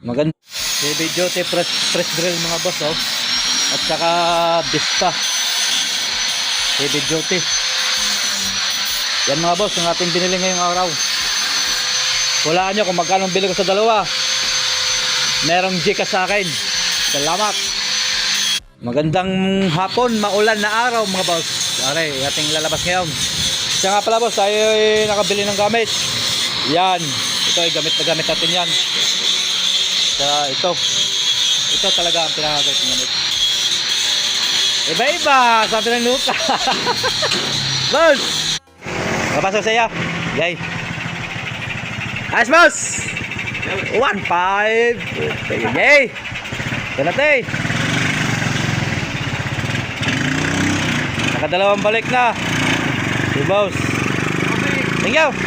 Maganda. Heavy duty press drill mga boss, oh. At saka Vista. Heavy duty. Yan mga boss, ang ating binili ngayong araw. Hulaan nyo kung magkano bili ko sa dalawa. Merong Gcash sa akin. Salamat. Magandang hapon, maulan na araw mga boss. Aray, ating lalabas ngayon. Siya nga pala boss, tayo ay nakabili ng gamit. Yan. Ito ay gamit na gamit natin yan. Kaya ito talaga ang pinakagamit ng gamit. Iba-iba, sabi ng Luka. Boss! Papasok sa iyo. Yay. Ayos boss! 1.5. Yay! Ganate. Nakadalawang balik na. Si boss. Thank you.